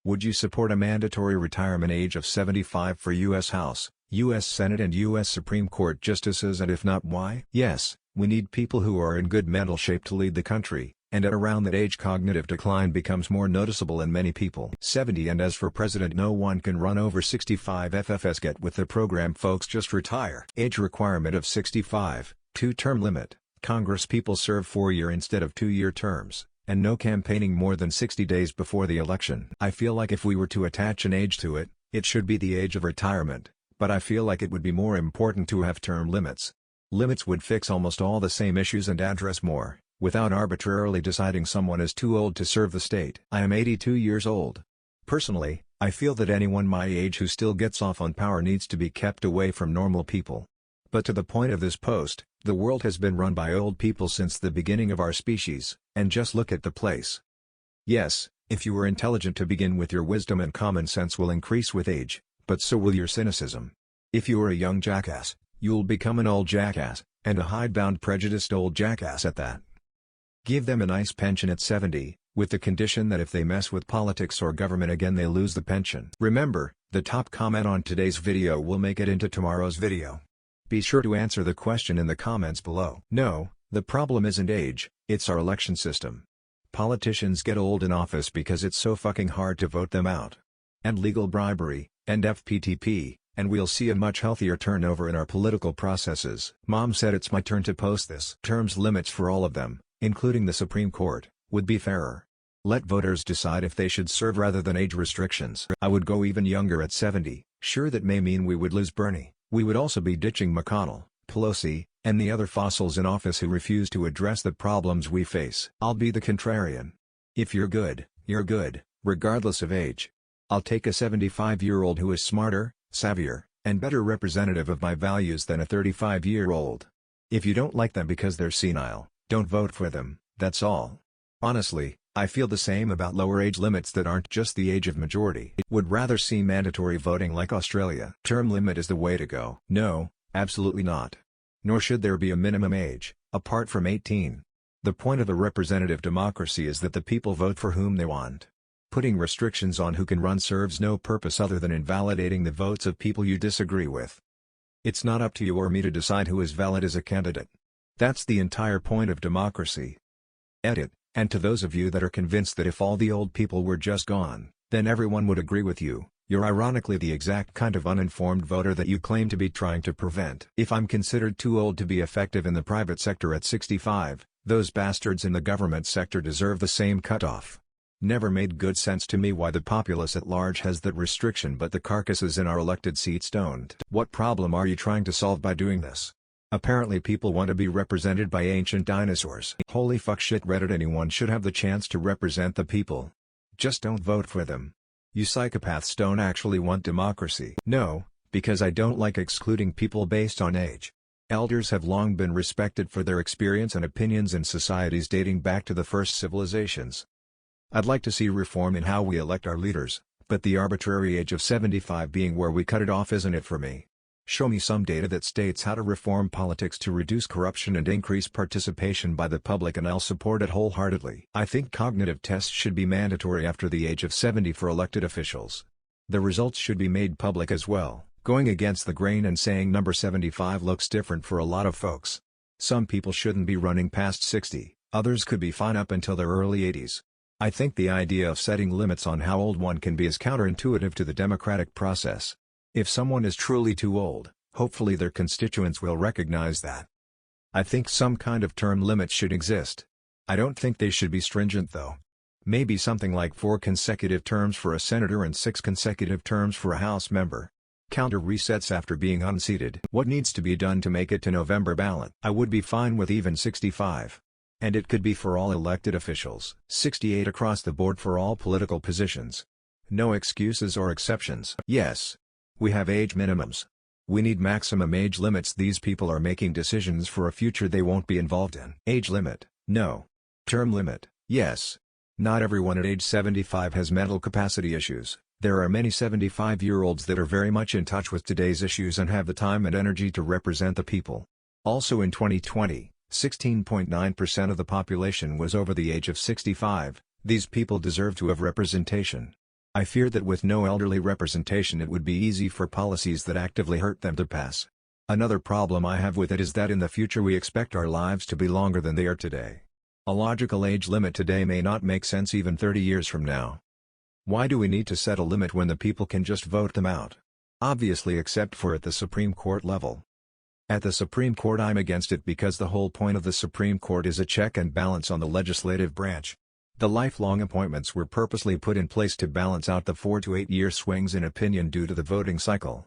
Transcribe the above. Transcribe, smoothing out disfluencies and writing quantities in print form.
Would you support a mandatory retirement age of 75 for U.S. House, U.S. Senate and U.S. Supreme Court justices, and if not, why? Yes, we need people who are in good mental shape to lead the country, and at around that age cognitive decline becomes more noticeable in many people. 70. And as for president, no one can run over 65. FFS, get with the program folks, just retire. Age requirement of 65, 2-term limit, Congress people serve 4-year instead of 2-year terms, and no campaigning more than 60 days before the election. I feel like if we were to attach an age to it, it should be the age of retirement, but I feel like it would be more important to have term limits. Limits would fix almost all the same issues and address more, without arbitrarily deciding someone is too old to serve the state. I am 82 years old. Personally, I feel that anyone my age who still gets off on power needs to be kept away from normal people. But to the point of this post, the world has been run by old people since the beginning of our species, and just look at the place. Yes, if you were intelligent to begin with, your wisdom and common sense will increase with age, but so will your cynicism. If you are a young jackass, you'll become an old jackass, and a hidebound prejudiced old jackass at that. Give them a nice pension at 70, with the condition that if they mess with politics or government again they lose the pension. Remember, the top comment on today's video will make it into tomorrow's video. Be sure to answer the question in the comments below. No, the problem isn't age, it's our election system. Politicians get old in office because it's so fucking hard to vote them out. And legal bribery, and FPTP, and we'll see a much healthier turnover in our political processes. Mom said it's my turn to post this. Terms limits for all of them, including the Supreme Court, would be fairer. Let voters decide if they should serve rather than age restrictions. I would go even younger at 70, sure that may mean we would lose Bernie. We would also be ditching McConnell, Pelosi, and the other fossils in office who refuse to address the problems we face. I'll be the contrarian. If you're good, regardless of age. I'll take a 75-year-old who is smarter, savvier, and better representative of my values than a 35-year-old. If you don't like them because they're senile, don't vote for them, that's all. Honestly, I feel the same about lower age limits that aren't just the age of majority. Would rather see mandatory voting like Australia. Term limit is the way to go. No, absolutely not. Nor should there be a minimum age, apart from 18. The point of a representative democracy is that the people vote for whom they want. Putting restrictions on who can run serves no purpose other than invalidating the votes of people you disagree with. It's not up to you or me to decide who is valid as a candidate. That's the entire point of democracy. Edit. And to those of you that are convinced that if all the old people were just gone, then everyone would agree with you, you're ironically the exact kind of uninformed voter that you claim to be trying to prevent. If I'm considered too old to be effective in the private sector at 65, those bastards in the government sector deserve the same cutoff. Never made good sense to me why the populace at large has that restriction but the carcasses in our elected seats don't. What problem are you trying to solve by doing this? Apparently people want to be represented by ancient dinosaurs. Holy fuck shit Reddit, anyone should have the chance to represent the people. Just don't vote for them. You psychopaths don't actually want democracy. No, because I don't like excluding people based on age. Elders have long been respected for their experience and opinions in societies dating back to the first civilizations. I'd like to see reform in how we elect our leaders, but the arbitrary age of 75 being where we cut it off isn't it for me. Show me some data that states how to reform politics to reduce corruption and increase participation by the public and I'll support it wholeheartedly. I think cognitive tests should be mandatory after the age of 70 for elected officials. The results should be made public as well, going against the grain and saying number 75 looks different for a lot of folks. Some people shouldn't be running past 60, others could be fine up until their early 80s. I think the idea of setting limits on how old one can be is counterintuitive to the democratic process. If someone is truly too old, hopefully their constituents will recognize that. I think some kind of term limit should exist. I don't think they should be stringent though. Maybe something like 4 consecutive terms for a senator and 6 consecutive terms for a House member. Counter resets after being unseated. What needs to be done to make it to November ballot? I would be fine with even 65. And it could be for all elected officials. 68 across the board for all political positions. No excuses or exceptions. Yes. We have age minimums. We need maximum age limits. These people are making decisions for a future they won't be involved in. Age limit, no. Term limit, yes. Not everyone at age 75 has mental capacity issues. There are many 75-year-olds that are very much in touch with today's issues and have the time and energy to represent the people. Also in 2020, 16.9% of the population was over the age of 65. These people deserve to have representation. I fear that with no elderly representation it would be easy for policies that actively hurt them to pass. Another problem I have with it is that in the future we expect our lives to be longer than they are today. A logical age limit today may not make sense even 30 years from now. Why do we need to set a limit when the people can just vote them out? Obviously, except for at the Supreme Court level. At the Supreme Court I'm against it because the whole point of the Supreme Court is a check and balance on the legislative branch. The lifelong appointments were purposely put in place to balance out the 4 to 8 year swings in opinion due to the voting cycle.